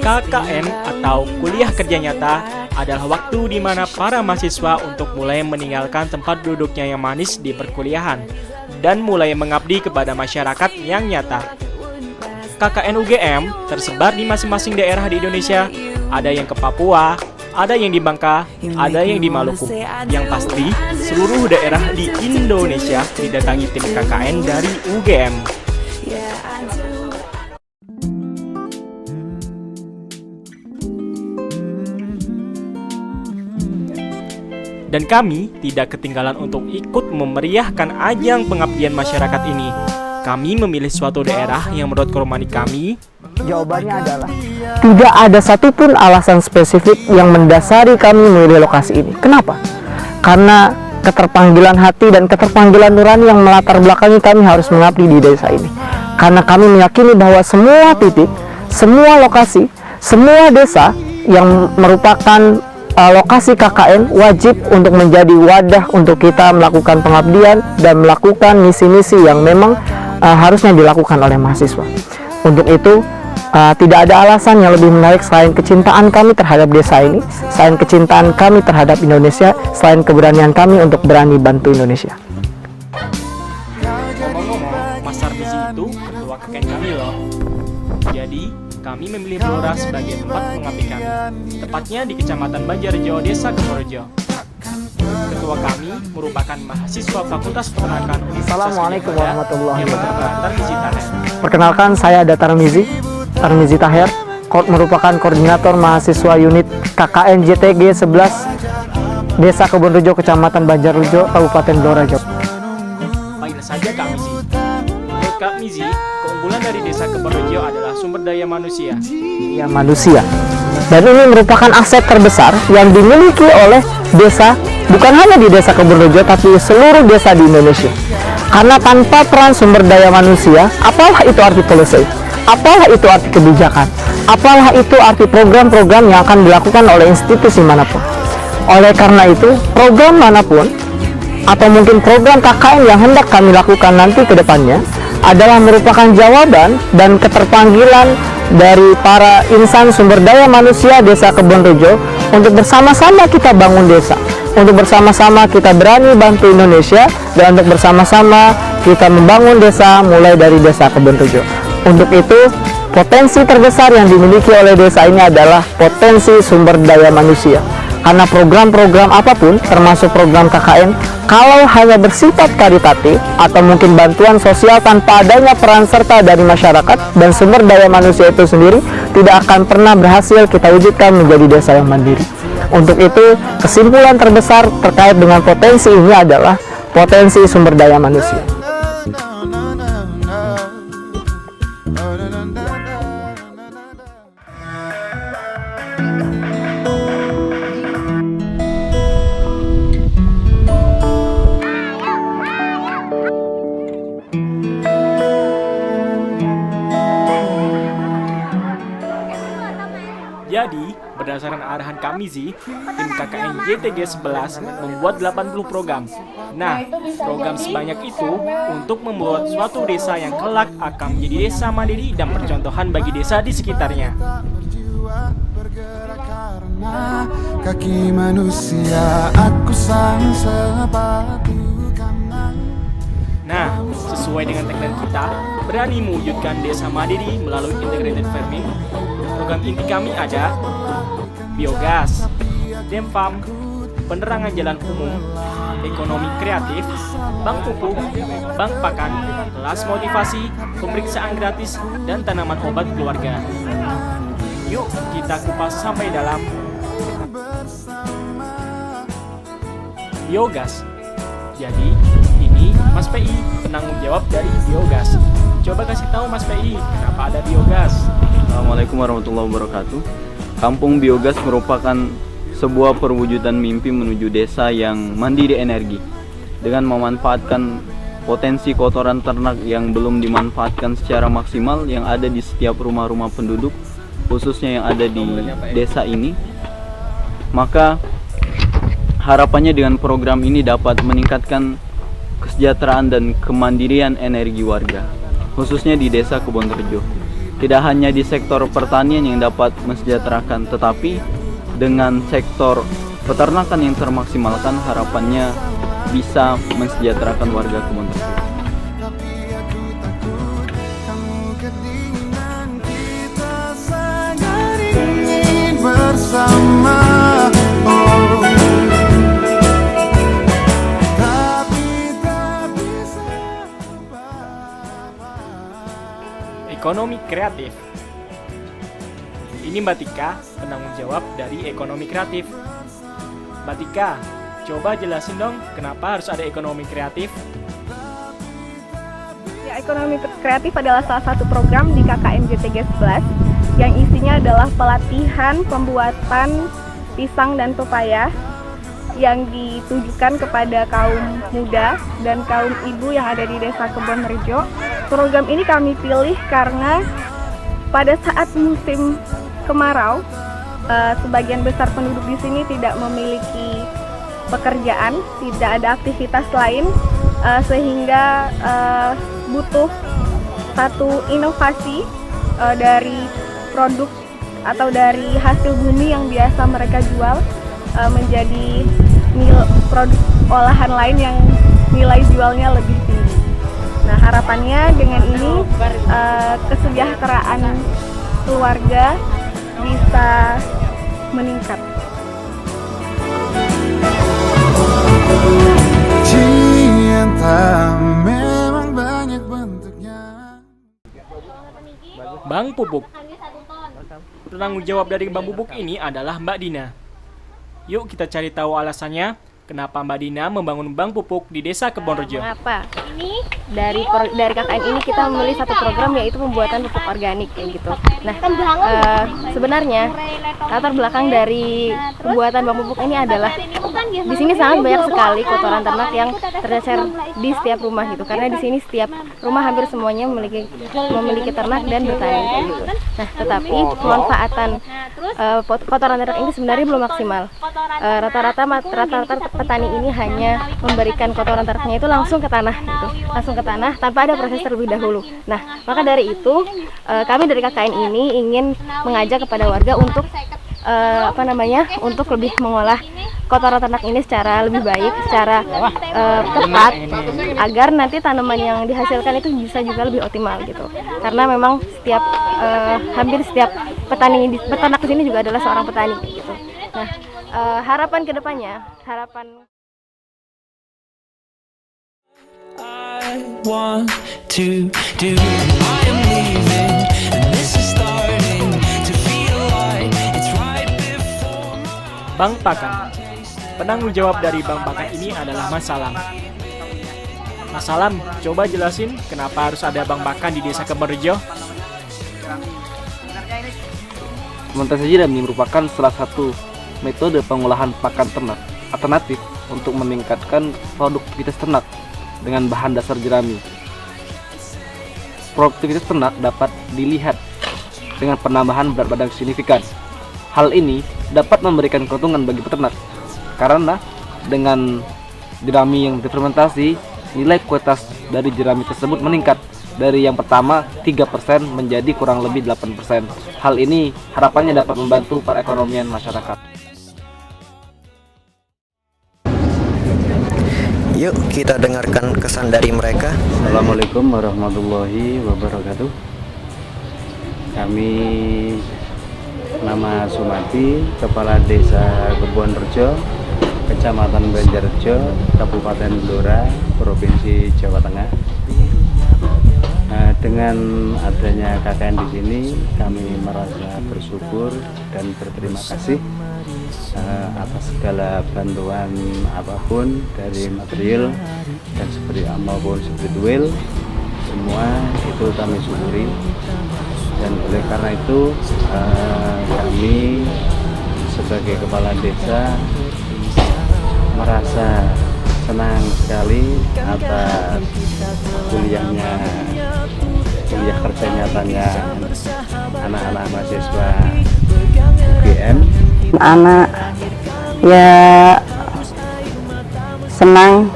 KKN atau kuliah kerja nyata adalah waktu di mana para mahasiswa untuk mulai meninggalkan tempat duduknya yang manis di perkuliahan dan mulai mengabdi kepada masyarakat yang nyata. KKN UGM tersebar di masing-masing daerah di Indonesia. Ada yang ke Papua, ada yang di Bangka, ada yang di Maluku. Yang pasti, seluruh daerah di Indonesia didatangi tim KKN dari UGM. Dan kami tidak ketinggalan untuk ikut memeriahkan ajang pengabdian masyarakat ini. Kami memilih suatu daerah yang menurut Koromani kami, jawabannya adalah tidak ada satupun alasan spesifik yang mendasari kami memilih lokasi ini. Kenapa? Karena keterpanggilan hati dan keterpanggilan nurani yang melatar belakangi kami harus mengabdi di desa ini. Karena kami meyakini bahwa semua titik, semua lokasi, semua desa yang merupakan lokasi KKN wajib untuk menjadi wadah untuk kita melakukan pengabdian dan melakukan misi-misi yang memang harusnya dilakukan oleh mahasiswa. Untuk itu, tidak ada alasan yang lebih menarik selain kecintaan kami terhadap desa ini, selain kecintaan kami terhadap Indonesia, selain keberanian kami untuk berani bantu Indonesia. Ngomong-ngomong, Mas Sarmizi itu ketua KKN kami loh. Jadi, kami memilih Blora sebagai tempat mengabdi kami, tepatnya di Kecamatan Banjarjo, Desa Kemorejo. Ketua kami merupakan mahasiswa Fakultas Peternakan Universitas Assalamualaikum warahmatullahi wabarakatuh. Perkenalkan, saya ada Tarmizi Taher, merupakan koordinator mahasiswa unit KKN JTG 11 Desa Kebonrejo, Kecamatan Banjarrejo, Kabupaten Blora, Jawa. Panggil saja Kak Mizi. Menurut Kak Mizi, keunggulan dari Desa Kebonrejo adalah sumber daya manusia. Ya, manusia. Dan ini merupakan aset terbesar yang dimiliki oleh desa, bukan hanya di Desa Kebonrejo, tapi seluruh desa di Indonesia. Karena tanpa peran sumber daya manusia, apalah itu arti policy, apalah itu arti kebijakan, apalah itu arti program-program yang akan dilakukan oleh institusi manapun. Oleh karena itu, program manapun, atau mungkin program KKN yang hendak kami lakukan nanti ke depannya, adalah merupakan jawaban dan keterpanggilan dari para insan sumber daya manusia Desa Kebonrejo untuk bersama-sama kita bangun desa, untuk bersama-sama kita berani bantu Indonesia, dan untuk bersama-sama kita membangun desa mulai dari Desa Kebonrejo. Untuk itu, potensi terbesar yang dimiliki oleh desa ini adalah potensi sumber daya manusia. Karena program-program apapun, termasuk program KKN, kalau hanya bersifat karitatif atau mungkin bantuan sosial tanpa adanya peran serta dari masyarakat dan sumber daya manusia itu sendiri, tidak akan pernah berhasil kita wujudkan menjadi desa yang mandiri. Untuk itu, kesimpulan terbesar terkait dengan potensi ini adalah potensi sumber daya manusia. Jadi, berdasarkan arahan Kamizi, tim KKN JTG 11 membuat 80 program. Nah, program sebanyak itu untuk membuat suatu desa yang kelak akan menjadi desa mandiri dan percontohan bagi desa di sekitarnya. Kaki manusia, aku sang sepatu. Nah, sesuai dengan tagline kita, berani mewujudkan desa mandiri melalui integrated farming. Program inti kami ada biogas, demfam, penerangan jalan umum, ekonomi kreatif, bank pupuk, bank pakan, kelas motivasi, pemeriksaan gratis, dan tanaman obat keluarga. Yuk kita kupas sampai dalam. Biogas. Jadi, ini Mas PI, penanggung jawab dari biogas. Coba kasih tahu Mas PI, kenapa ada biogas? Assalamualaikum warahmatullahi wabarakatuh. Kampung Biogas merupakan sebuah perwujudan mimpi menuju desa yang mandiri energi dengan memanfaatkan potensi kotoran ternak yang belum dimanfaatkan secara maksimal yang ada di setiap rumah-rumah penduduk, khususnya yang ada di desa ini. Maka harapannya dengan program ini dapat meningkatkan kesejahteraan dan kemandirian energi warga, khususnya di Desa Kebonrejo. tidak hanya di sektor pertanian yang dapat mensejahterakan, tetapi dengan sektor peternakan yang termaksimalkan, harapannya bisa mensejahterakan warga Kebon Rejo. Bersama, Ekonomi kreatif. Ini Mbak Tika, penanggung jawab dari ekonomi kreatif. Mbak Tika, coba jelasin dong kenapa harus ada ekonomi kreatif? Ya, ekonomi kreatif adalah salah satu program di KKN JTG 11 yang isinya adalah pelatihan pembuatan pisang dan pepaya yang ditujukan kepada kaum muda dan kaum ibu yang ada di Desa Kebon Rejo. Program ini kami pilih karena pada saat musim kemarau, sebagian besar penduduk di sini tidak memiliki pekerjaan, tidak ada aktivitas lain, sehingga butuh satu inovasi dari produk atau dari hasil bumi yang biasa mereka jual menjadi produk olahan lain yang nilai jualnya lebih tinggi. Nah, harapannya dengan ini kesejahteraan keluarga bisa meningkat. cinta memang banyak bentuknya. Bang Pupuk. Penanggung jawab dari Bang Pupuk ini adalah Mbak Dina. Yuk kita cari tahu alasannya kenapa Mbak Dina membangun Bang Pupuk di Desa Kebon Rejo. Mengapa? Dari KKN ini kita memilih satu program yaitu pembuatan pupuk organik kayak gitu. Nah, sebenarnya latar belakang dari pembuatan Bang Pupuk ini adalah di sini sangat banyak sekali kotoran ternak yang tercecer di setiap rumah gitu. Karena di sini setiap rumah hampir semuanya memiliki ternak dan bertani kayak gitu. Nah, tetapi pemanfaatan kotoran ternak ini sebenarnya belum maksimal. Rata-rata petani ini hanya memberikan kotoran ternaknya itu langsung ke tanah gitu, langsung ke tanah tanpa ada proses terlebih dahulu. Nah, maka dari itu kami dari KKN ini ingin mengajak kepada warga untuk untuk lebih mengolah kotoran ternak ini secara lebih baik, secara tepat, agar nanti tanaman yang dihasilkan itu bisa juga lebih optimal gitu. Karena memang hampir setiap peternak di sini juga adalah seorang petani gitu. Nah, harapan kedepannya, I want to do. I am leaving, and this is starting to feel like it's right before my Bang Pakan. Penanggung jawab dari Bang Pakan ini adalah Mas Salam. Mas Salam, coba jelasin kenapa harus ada Bang Pakan di Desa Kebon Rejo? Fermentasi jerami merupakan salah satu metode pengolahan pakan ternak alternatif untuk meningkatkan produktivitas ternak dengan bahan dasar jerami. Produktivitas ternak dapat dilihat dengan penambahan berat badan signifikan. Hal ini dapat memberikan keuntungan bagi peternak karena dengan jerami yang difermentasi, nilai kualitas dari jerami tersebut meningkat dari yang pertama 3% menjadi kurang lebih 8%. Hal ini harapannya dapat membantu perekonomian masyarakat. Yuk kita dengarkan kesan dari mereka. Assalamualaikum warahmatullahi wabarakatuh. Kami nama Sumati, Kepala Desa Kebon Rejo, Kecamatan Banjarjo, Kabupaten Blora, Provinsi Jawa Tengah. Dengan adanya KKN di sini, kami merasa bersyukur dan berterima kasih atas segala bantuan apapun dari material dan maupun spiritual, semua itu kami syukuri. Dan oleh karena itu kami sebagai kepala desa merasa senang sekali atas kuliah kerja nyatanya anak-anak mahasiswa UGM. Anak ya senang,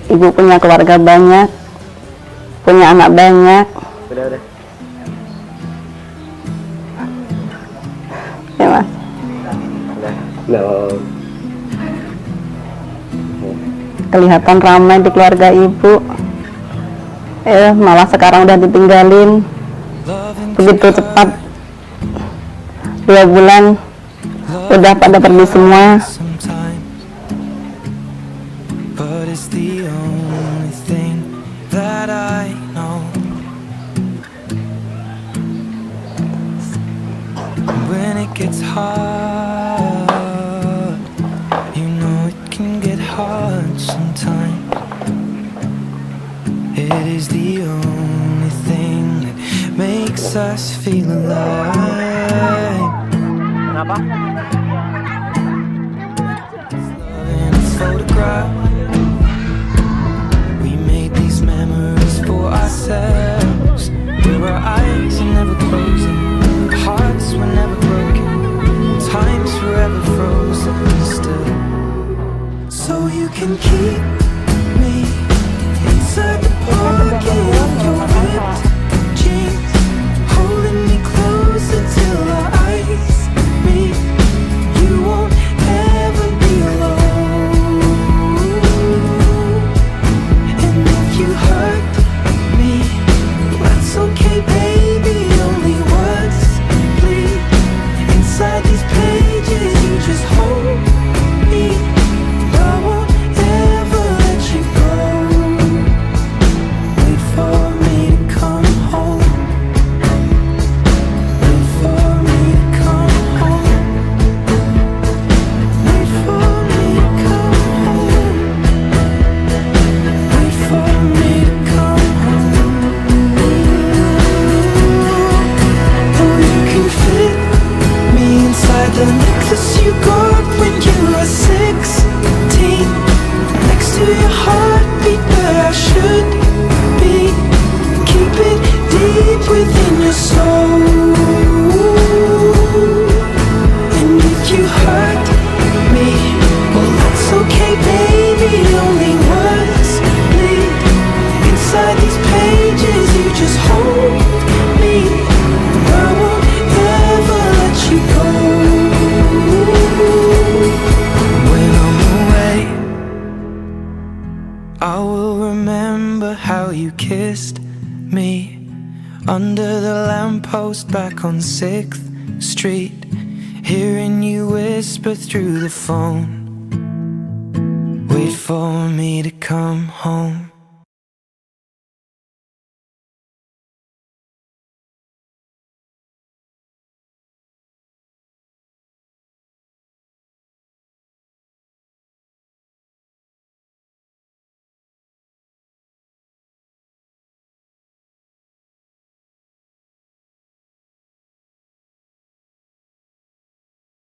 ibu punya keluarga banyak, punya anak banyak, Kelihatan ramai di keluarga ibu. Malah sekarang udah ditinggalin begitu cepat. 2 bulan udah pada pergi semua. Sometimes, but it's the only thing that I know. When it gets hard, you know it can get hard sometimes. It is the only thing that makes us feel alive. Kenapa? In a photograph, we made these memories for ourselves. Where our eyes are never closing, hearts were never broken, time's forever frozen still. So you can keep me inside the pocket of your ripped jeans, holding me closer till our eyes meet. You won't ever be alone. And if you hurt me, that's okay, baby. Only words bleed inside these pages. You just hold me. I won't ever let you go. Wait for me to come home. Wait for me to come home. Wait for me to come home. Wait for me to come home. Oh, you can fit me inside the necklace you got when you were 16, next to your heartbeat where I should be. Keep it deep within your soul. And if you hurt me, well, that's okay, baby. Only words bleed inside these pages. You just hold me. I won't ever let you go. When I'm away, I will remember how you kissed me under the lamppost back on 6th Street, hearing you whisper through the phone. Wait for me to come home.